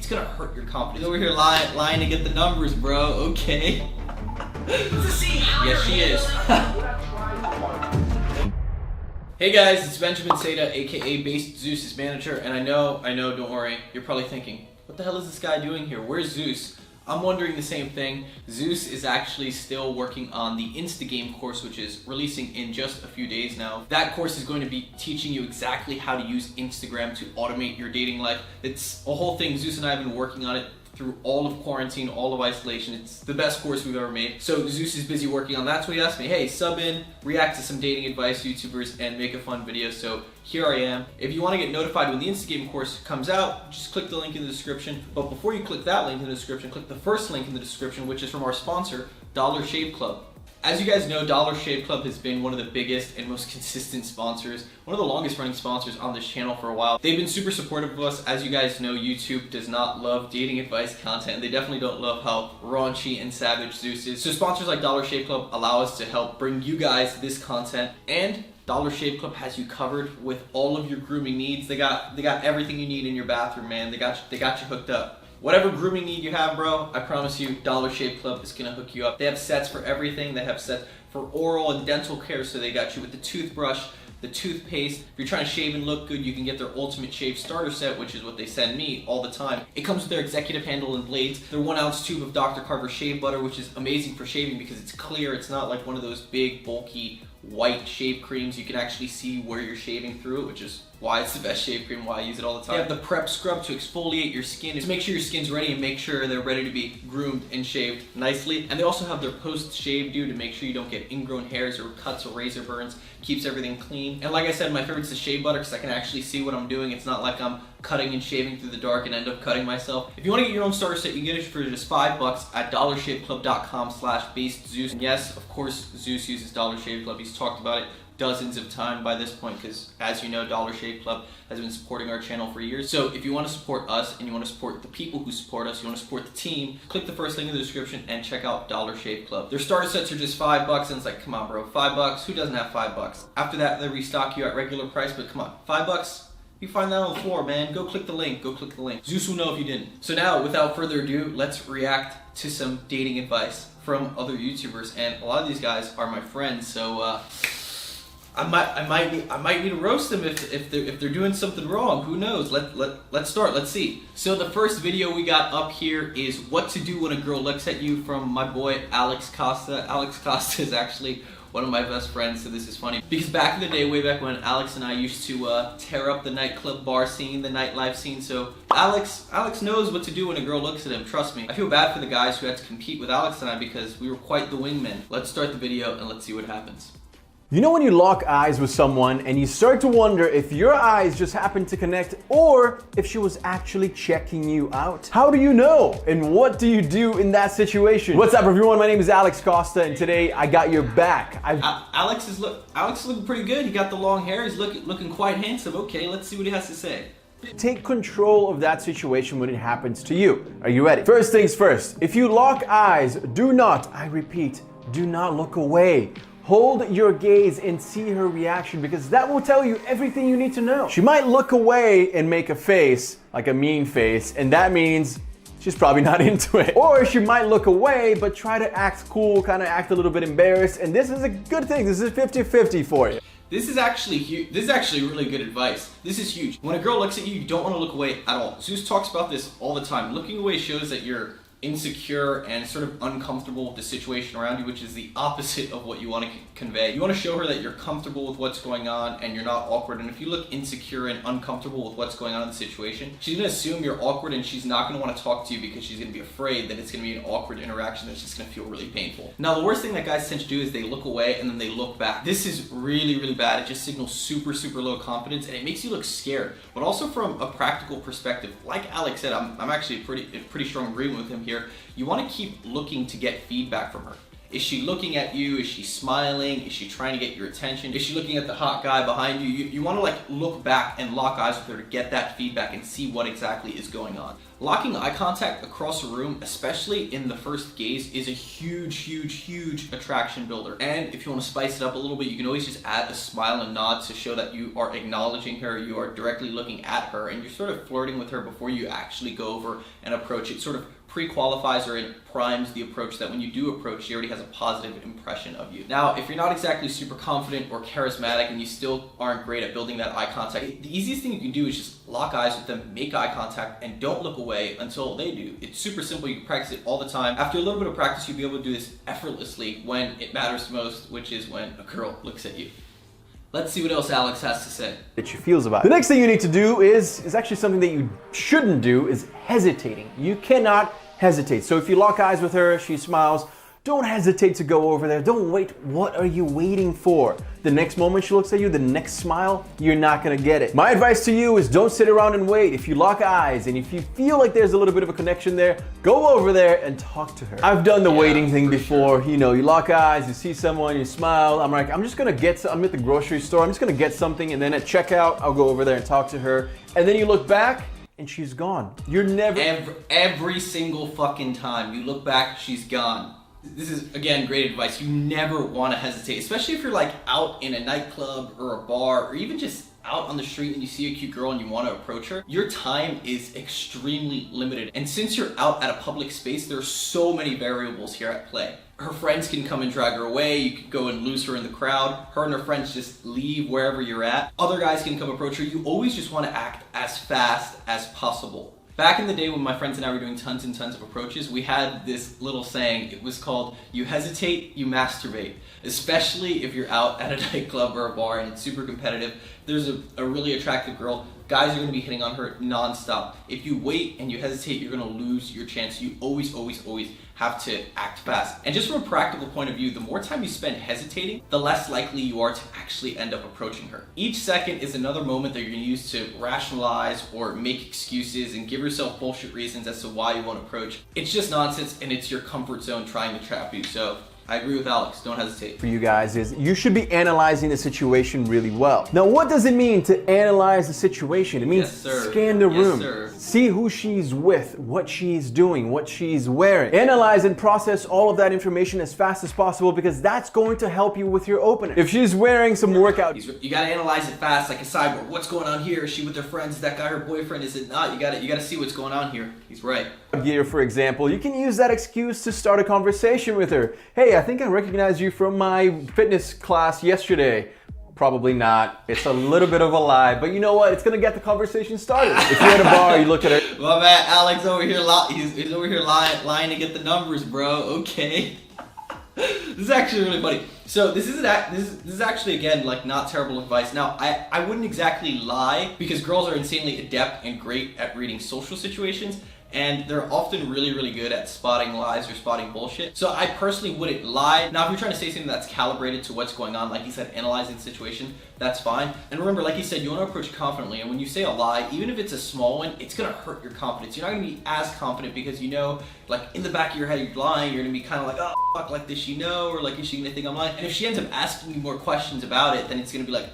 it's gonna hurt your confidence. Over here lying to get the numbers, bro. Okay. Yes, she is. Hey guys, it's Benjamin Seda, aka Based Zeus's manager, and I know, don't worry, you're probably thinking, what the hell is this guy doing here? Where's Zeus? I'm wondering the same thing. Zeus is actually still working on the Instagame course, which is releasing in just a few days now. That course is going to be teaching you exactly how to use Instagram to automate your dating life. It's a whole thing. Zeus and I have been working on it through all of quarantine, all of isolation. It's the best course we've ever made. So Zeus is busy working on that. So he asked me, hey, sub in, react to some dating advice YouTubers, and make a fun video. So here I am. If you want to get notified when the Instagame course comes out, just click the link in the description. But before you click that link in the description, click the first link in the description, which is from our sponsor, Dollar Shave Club. As you guys know, Dollar Shave Club has been one of the biggest and most consistent sponsors, one of the longest running sponsors on this channel for a while. They've been super supportive of us. As you guys know, YouTube does not love dating advice content, and they definitely don't love how raunchy and savage Zeus is. So sponsors like Dollar Shave Club allow us to help bring you guys this content, and Dollar Shave Club has you covered with all of your grooming needs. They got everything you need in your bathroom, man. They got you hooked up. Whatever grooming need you have, bro, I promise you, Dollar Shave Club is gonna hook you up. They have sets for everything. They have sets for oral and dental care, so they got you with the toothbrush, the toothpaste. If you're trying to shave and look good, you can get their Ultimate Shave Starter Set, which is what they send me all the time. It comes with their executive handle and blades, their 1 ounce tube of Dr. Carver shave butter, which is amazing for shaving because it's clear. It's not like one of those big, bulky, white shave creams. You can actually see where you're shaving through it, which is why it's the best shave cream, why I use it all the time. They have the prep scrub to exfoliate your skin to make sure your skin's ready and make sure they're ready to be groomed and shaved nicely. And they also have their post-shave dew to make sure you don't get ingrown hairs or cuts or razor burns. Keeps everything clean. And like I said, my favorite's the shave butter because I can actually see what I'm doing. It's not like I'm cutting and shaving through the dark and end up cutting myself. If you want to get your own starter set, you can get it for just $5 at dollarshaveclub.com/basedzeus. And yes, of course, Zeus uses Dollar Shave Club. He's talked about it dozens of times by this point because, as you know, Dollar Shave Club has been supporting our channel for years. So if you want to support us and you want to support the people who support us, you want to support the team, click the first link in the description and check out Dollar Shave Club. Their starter sets are just $5 and it's like, come on bro, $5? Who doesn't have $5? After that, they restock you at regular price, but come on, $5? You find that on the floor, man. Go click the link. Go click the link. Zeus will know if you didn't. So now, without further ado, let's react to some dating advice from other YouTubers. And a lot of these guys are my friends, so I might need to roast them if they're doing something wrong. Who knows? Let's start. Let's see. So the first video we got up here is what to do when a girl looks at you, from my boy Alex Costa. Alex Costa is actually one of my best friends, so this is funny. Because back in the day, way back when, Alex and I used to tear up the nightclub bar scene, the nightlife scene, so Alex knows what to do when a girl looks at him, trust me. I feel bad for the guys who had to compete with Alex and I because we were quite the wingmen. Let's start the video and let's see what happens. You know when you lock eyes with someone and you start to wonder if your eyes just happened to connect or if she was actually checking you out? How do you know? And what do you do in that situation? What's up everyone, my name is Alex Costa and today I got your back. Alex is looking pretty good. He got the long hair, he's looking quite handsome. Okay, let's see what he has to say. Take control of that situation when it happens to you. Are you ready? First things first, if you lock eyes, do not, I repeat, do not look away. Hold your gaze and see her reaction because that will tell you everything you need to know. She might look away and make a face, like a mean face, and that means she's probably not into it. Or she might look away but try to act cool, kind of act a little bit embarrassed, and this is a good thing. This is 50-50 for you. This is actually huge. This is actually really good advice. This is huge. When a girl looks at you, you don't want to look away at all. Zeus talks about this all the time. Looking away shows that you're insecure and sort of uncomfortable with the situation around you, which is the opposite of what you want to convey. You want to show her that you're comfortable with what's going on and you're not awkward. And if you look insecure and uncomfortable with what's going on in the situation, she's going to assume you're awkward and she's not going to want to talk to you because she's going to be afraid that it's going to be an awkward interaction that's just going to feel really painful. Now, the worst thing that guys tend to do is they look away and then they look back. This is really, really bad. It just signals super, super low confidence and it makes you look scared. But also from a practical perspective, like Alex said, I'm actually pretty strong agreement with him here. You want to keep looking to get feedback from her. Is she looking at you? Is she smiling? Is she trying to get your attention? Is she looking at the hot guy behind you? You want to like look back and lock eyes with her to get that feedback and see what exactly is going on. Locking eye contact across a room, especially in the first gaze, is a huge attraction builder. And if you want to spice it up a little bit, you can always just add a smile and nod to show that you are acknowledging her, you are directly looking at her, and you're sort of flirting with her before you actually go over and approach. It sort of pre-qualifies or it primes the approach that when you do approach, she already has a positive impression of you. Now, if you're not exactly super confident or charismatic and you still aren't great at building that eye contact, the easiest thing you can do is just lock eyes with them, make eye contact, and don't look away until they do. It's super simple. You can practice it all the time. After a little bit of practice, you'll be able to do this effortlessly when it matters most, which is when a girl looks at you. Let's see what else Alex has to say. That she feels about it. The next thing you need to do is actually something that you shouldn't do, is hesitating. You cannot hesitate. So if you lock eyes with her, she smiles, don't hesitate to go over there. Don't wait. What are you waiting for? The next moment she looks at you, the next smile, you're not gonna get it. My advice to you is don't sit around and wait. If you lock eyes and if you feel like there's a little bit of a connection there, go over there and talk to her. I've done the waiting thing before. Sure. You know, you lock eyes, you see someone, you smile. I'm like, I'm at the grocery store, I'm just gonna get something, and then at checkout, I'll go over there and talk to her. And then you look back, and she's gone. You're never... Every single fucking time you look back, she's gone. This is, again, great advice. You never want to hesitate, especially if you're like out in a nightclub or a bar or even just out on the street and you see a cute girl and you want to approach her. Your time is extremely limited. And since you're out at a public space, there are so many variables here at play. Her friends can come and drag her away. You could go and lose her in the crowd. Her and her friends just leave wherever you're at. Other guys can come approach her. You always just want to act as fast as possible. Back in the day when my friends and I were doing tons and tons of approaches, we had this little saying. It was called, you hesitate, you masturbate. Especially if you're out at a nightclub or a bar and it's super competitive. If there's a really attractive girl, guys are going to be hitting on her nonstop. If you wait and you hesitate, you're going to lose your chance. You always have to act fast. And just from a practical point of view, the more time you spend hesitating, the less likely you are to actually end up approaching her. Each second is another moment that you're going to use to rationalize or make excuses and give yourself bullshit reasons as to why you won't approach. It's just nonsense and it's your comfort zone trying to trap you. So I agree with Alex, don't hesitate. For you guys is you should be analyzing the situation really well. Now, what does it mean to analyze the situation? It means scan the room, see who she's with, what she's doing, what she's wearing. Analyze and process all of that information as fast as possible because that's going to help you with your opener. If she's wearing some workout, you gotta analyze it fast, like a cyborg. What's going on here? Is she with her friends? Is that guy her boyfriend? Is it not? You gotta see what's going on here. He's right. Gear, for example, you can use that excuse to start a conversation with her. Hey, I think I recognize you from my fitness class yesterday. Probably not. It's a little bit of a lie, but you know what? It's gonna get the conversation started. If you're at a bar, you look at her. Well, man, Alex over here, he's over here lying to get the numbers, bro. Okay. This is actually really funny. So this is actually, again, like not terrible advice. Now, I wouldn't exactly lie because girls are insanely adept and great at reading social situations. And they're often really good at spotting lies or spotting bullshit. So I personally wouldn't lie. Now, if you're trying to say something that's calibrated to what's going on, like you said, analyzing the situation, that's fine. And remember, like you said, you want to approach confidently. And when you say a lie, even if it's a small one, it's going to hurt your confidence. You're not going to be as confident because you know, like in the back of your head, you're lying. You're going to be kind of like, oh, fuck, like, does she know? Or like, is she going to think I'm lying? And if she ends up asking you more questions about it, then it's going to be like,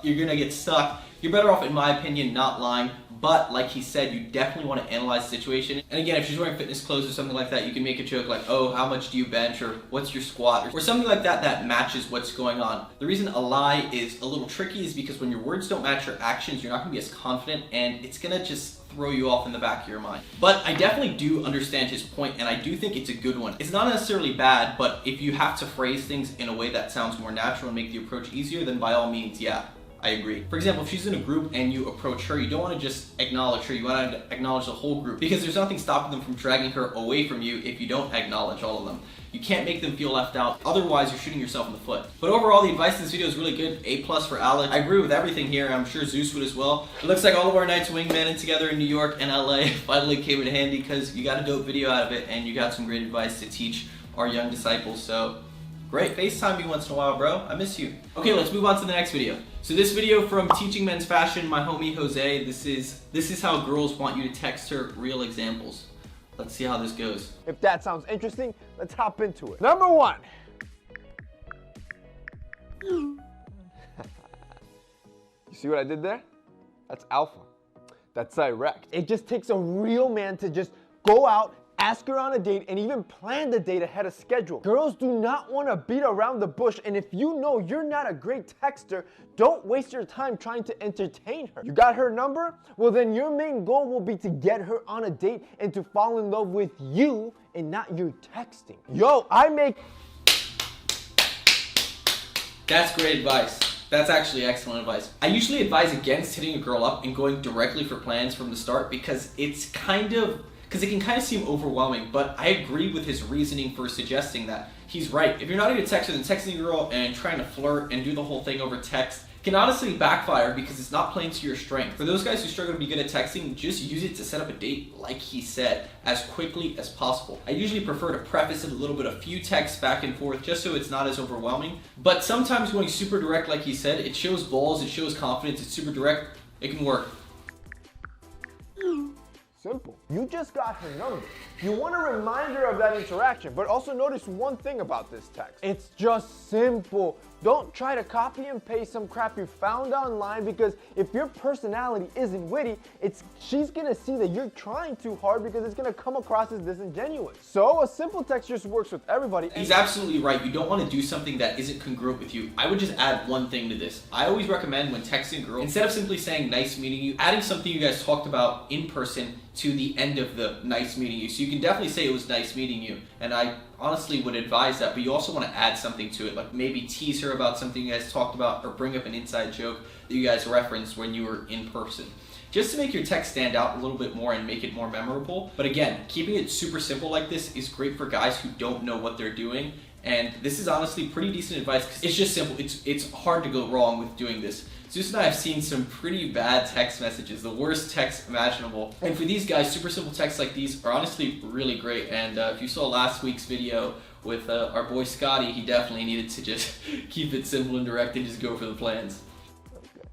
you're going to get stuck. You're better off, in my opinion, not lying. But like he said, you definitely want to analyze the situation. And again, if she's wearing fitness clothes or something like that, you can make a joke like, oh, how much do you bench? Or what's your squat? Or something like that that matches what's going on. The reason a lie is a little tricky is because when your words don't match your actions, you're not going to be as confident and it's going to just throw you off in the back of your mind. But I definitely do understand his point and I do think it's a good one. It's not necessarily bad, but if you have to phrase things in a way that sounds more natural and make the approach easier, then by all means, yeah. I agree. For example, if she's in a group and you approach her, you don't want to just acknowledge her, you want to acknowledge the whole group because there's nothing stopping them from dragging her away from you if you don't acknowledge all of them. You can't make them feel left out, otherwise you're shooting yourself in the foot. But overall, the advice in this video is really good. A+ for Alex. I agree with everything here, I'm sure Zeus would as well. It looks like all of our nights wingmanning together in New York and LA finally came in handy because you got a dope video out of it and you got some great advice to teach our young disciples, so great. FaceTime me once in a while, bro. I miss you. Okay, let's move on to the next video. So this video from Teaching Men's Fashion, my homie Jose, this is how girls want you to text her real examples. Let's see how this goes. If that sounds interesting, let's hop into it. Number 1. You see what I did there? That's alpha. That's direct. It just takes a real man to just go out, ask her on a date, and even plan the date ahead of schedule. Girls do not want to beat around the bush, and if you know you're not a great texter, don't waste your time trying to entertain her. You got her number? Well, then your main goal will be to get her on a date and to fall in love with you and not your texting. Yo, That's great advice. That's actually excellent advice. I usually advise against hitting a girl up and going directly for plans from the start because it can kind of seem overwhelming, but I agree with his reasoning for suggesting that. He's right. If you're not a good texter, then texting a girl and trying to flirt and do the whole thing over text can honestly backfire because it's not playing to your strength. For those guys who struggle to be good at texting, just use it to set up a date, like he said, as quickly as possible. I usually prefer to preface it a few texts back and forth, just so it's not as overwhelming. But sometimes going super direct, like he said, it shows balls, it shows confidence, it's super direct, it can work. Simple. You just got her number. You want a reminder of that interaction, but also notice one thing about this text. It's just simple. Don't try to copy and paste some crap you found online, because if your personality isn't witty, she's gonna see that you're trying too hard because it's gonna come across as disingenuous. So a simple text just works with everybody. He's absolutely right. You don't want to do something that isn't congruent with you. I would just add one thing to this. I always recommend when texting a girl, instead of simply saying nice meeting you, adding something you guys talked about in person to the end of the nice meeting you. So you can definitely say it was nice meeting you, and I honestly would advise that, but you also want to add something to it, like maybe tease her about something you guys talked about or bring up an inside joke that you guys referenced when you were in person, just to make your text stand out a little bit more and make it more memorable. But again, keeping it super simple like this is great for guys who don't know what they're doing, and this is honestly pretty decent advice because it's just simple. It's hard to go wrong with doing this. Zeus and I have seen some pretty bad text messages, the worst text imaginable. And for these guys, super simple texts like these are honestly really great. And if you saw last week's video with our boy Scotty, he definitely needed to just keep it simple and direct and just go for the plans. Okay.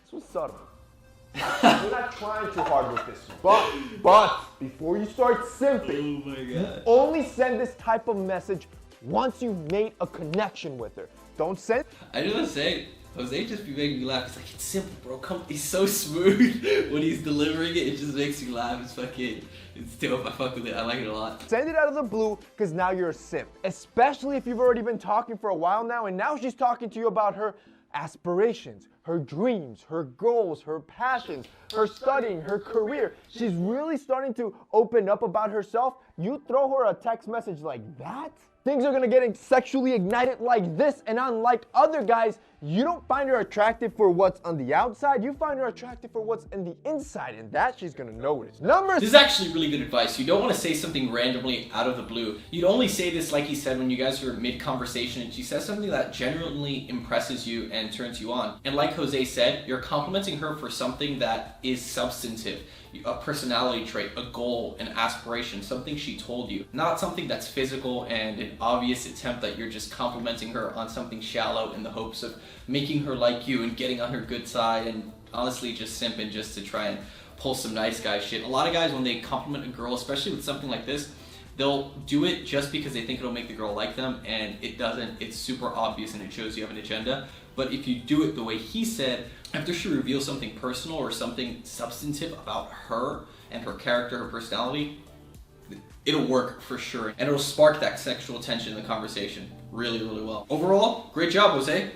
This was subtle. We're not trying too hard with this. But before you start simping, oh my God, you only send this type of message once you've made a connection with her. Don't send. I just want to say, Jose just be making me laugh. He's like, it's simple, bro. He's so smooth when he's delivering it. It just makes me laugh. It's dope. I fuck with it. I like it a lot. Send it out of the blue because now you're a simp. Especially if you've already been talking for a while now, and now she's talking to you about her aspirations, her dreams, her goals, her passions, her studying, her career. She's really starting to open up about herself. You throw her a text message like that, things are gonna get sexually ignited like this, and unlike other guys, you don't find her attractive for what's on the outside, you find her attractive for what's in the inside, and that she's gonna notice. This is actually really good advice. You don't want to say something randomly out of the blue. You'd only say this, like he said, when you guys are mid-conversation and she says something that genuinely impresses you and turns you on. And like Jose said, you're complimenting her for something that is substantive, a personality trait, a goal, an aspiration, something she told you, not something that's physical and an obvious attempt that you're just complimenting her on something shallow in the hopes of making her like you and getting on her good side and honestly just simping just to try and pull some nice guy shit. A lot of guys, when they compliment a girl, especially with something like this, they'll do it just because they think it'll make the girl like them, and it doesn't. It's super obvious and it shows you have an agenda. But if you do it the way he said, after she reveals something personal or something substantive about her and her character, her personality, it'll work for sure. And it'll spark that sexual tension in the conversation really, really well. Overall, great job, Jose.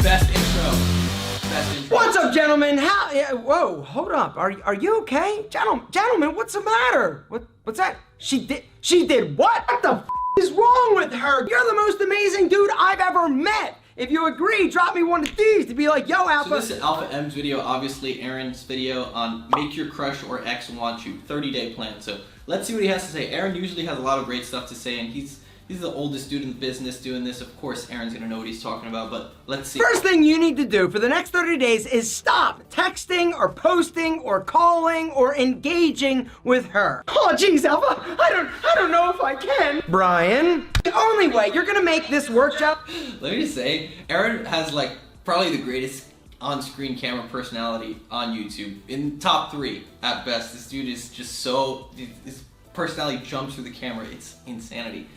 Best intro. What's up, gentlemen? Whoa, hold up. Are you okay? Gentlemen, what's the matter? What's that? She did what? What the f is wrong with her? You're the most amazing dude I've ever met. If you agree, drop me one of these to be like, yo, Alpha. So this is Alpha M's video, obviously Aaron's video on make your crush or ex want you, 30-day plan. So let's see what he has to say. Aaron usually has a lot of great stuff to say, and he's the oldest dude in the business doing this. Of course, Aaron's gonna know what he's talking about, but let's see. First thing you need to do for the next 30 days is stop texting or posting or calling or engaging with her. Oh, geez, Alpha, I don't know if I can. Brian? only way you're gonna make this work, gentlemen. Let me just say, Aaron has like probably the greatest on-screen camera personality on YouTube. In top 3 at best. This dude is just so, his personality jumps through the camera. It's insanity.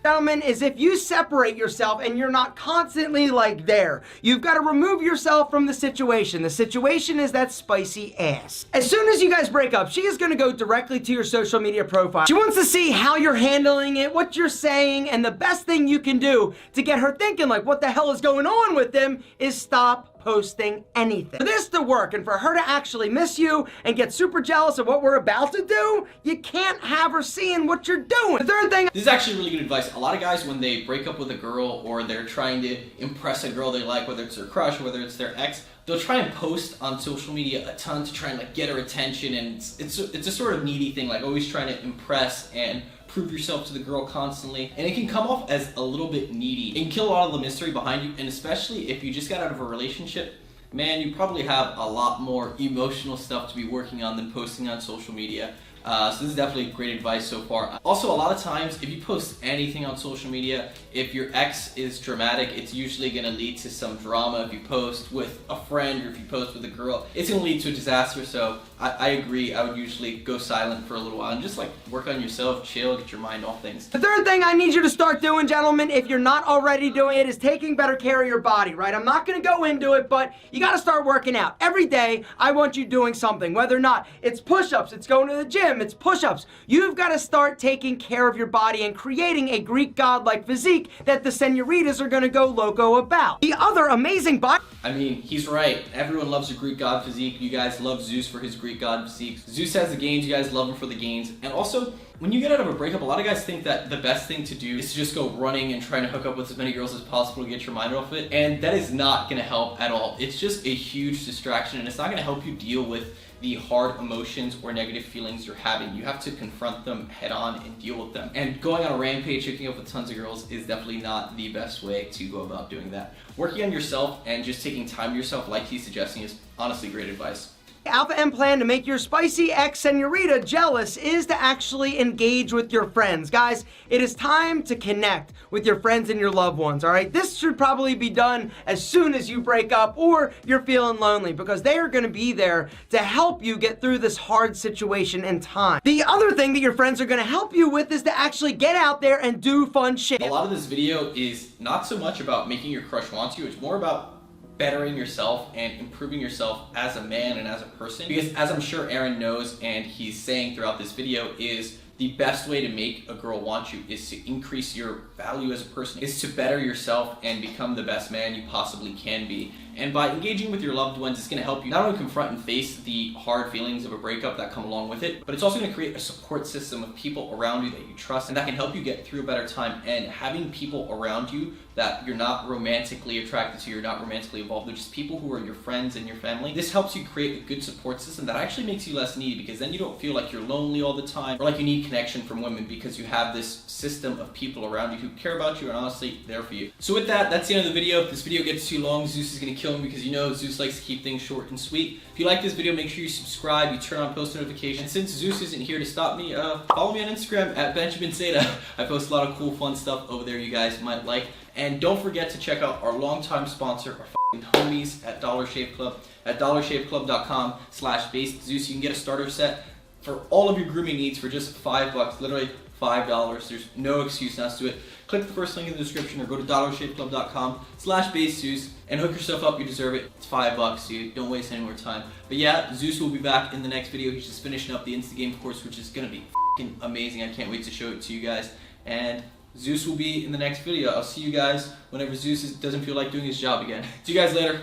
Gentlemen, is if you separate yourself and you're not constantly like there. You've got to remove yourself from the situation. The situation is that spicy ass. As soon as you guys break up, she is going to go directly to your social media profile. She wants to see how you're handling it, what you're saying, and the best thing you can do to get her thinking like, what the hell is going on with them, is stop posting anything. For this to work and for her to actually miss you and get super jealous of what we're about to do, you can't have her seeing what you're doing. The third thing— This is actually really good advice. A lot of guys, when they break up with a girl or they're trying to impress a girl they like, whether it's their crush or whether it's their ex, they'll try and post on social media a ton to try and like get her attention, and it's a sort of needy thing, like always trying to impress and prove yourself to the girl constantly, and it can come off as a little bit needy. It can kill a lot of the mystery behind you, and especially if you just got out of a relationship, man, you probably have a lot more emotional stuff to be working on than posting on social media. So this is definitely great advice so far. Also, a lot of times, if you post anything on social media, if your ex is dramatic, it's usually going to lead to some drama. If you post with a friend or if you post with a girl, it's going to lead to a disaster. So I agree. I would usually go silent for a little while and just like work on yourself, chill, get your mind off things. The third thing I need you to start doing, gentlemen, if you're not already doing it, is taking better care of your body, right? I'm not going to go into it, but you got to start working out. Every day, I want you doing something, whether or not it's push-ups, it's going to the gym, it's push-ups. You've got to start taking care of your body and creating a Greek god-like physique that the senoritas are going to go loco about. The other amazing body— I mean, he's right. Everyone loves a Greek god physique. You guys love Zeus for his Greek god physique. Zeus has the gains. You guys love him for the gains. And also, when you get out of a breakup, a lot of guys think that the best thing to do is to just go running and trying to hook up with as many girls as possible to get your mind off it. And that is not going to help at all. It's just a huge distraction, and it's not going to help you deal with the hard emotions or negative feelings you're having. You have to confront them head on and deal with them. And going on a rampage, hooking up with tons of girls is definitely not the best way to go about doing that. Working on yourself and just taking time to yourself, like he's suggesting, is honestly great advice. Alpha M plan to make your spicy ex-senorita jealous is to actually engage with your friends. Guys, it is time to connect with your friends and your loved ones, all right? This should probably be done as soon as you break up or you're feeling lonely, because they are going to be there to help you get through this hard situation in time. The other thing that your friends are going to help you with is to actually get out there and do fun shit. A lot of this video is not so much about making your crush want you, it's more about bettering yourself and improving yourself as a man and as a person. Because as I'm sure Aaron knows, and he's saying throughout this video, is the best way to make a girl want you is to increase your value as a person, is to better yourself and become the best man you possibly can be. And by engaging with your loved ones, it's going to help you not only confront and face the hard feelings of a breakup that come along with it, but it's also going to create a support system of people around you that you trust, and that can help you get through a better time. And having people around you that you're not romantically attracted to, you're not romantically involved, they're just people who are your friends and your family. This helps you create a good support system that actually makes you less needy, because then you don't feel like you're lonely all the time or like you need connection from women, because you have this system of people around you who care about you and honestly there for you. So with that, that's the end of the video. If this video gets too long, Zeus is going to kill me, because you know Zeus likes to keep things short and sweet. If you like this video, make sure you subscribe, you turn on post notifications. And since Zeus isn't here to stop me, follow me on Instagram at Benjamin Seda. I post a lot of cool, fun stuff over there you guys might like. And don't forget to check out our longtime sponsor, our homies at Dollar Shave Club, at dollarshaveclub.com/basedzeus. You can get a starter set for all of your grooming needs for just $5, literally $5. There's no excuse not to do it. Click the first link in the description or go to dollarshaveclub.com/basedzeus and hook yourself up. You deserve it. It's $5, dude. Don't waste any more time. But yeah, Zeus will be back in the next video. He's just finishing up the Instagame course, which is going to be f***ing amazing. I can't wait to show it to you guys. And Zeus will be in the next video. I'll see you guys whenever Zeus doesn't feel like doing his job again. See you guys later.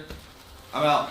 I'm out.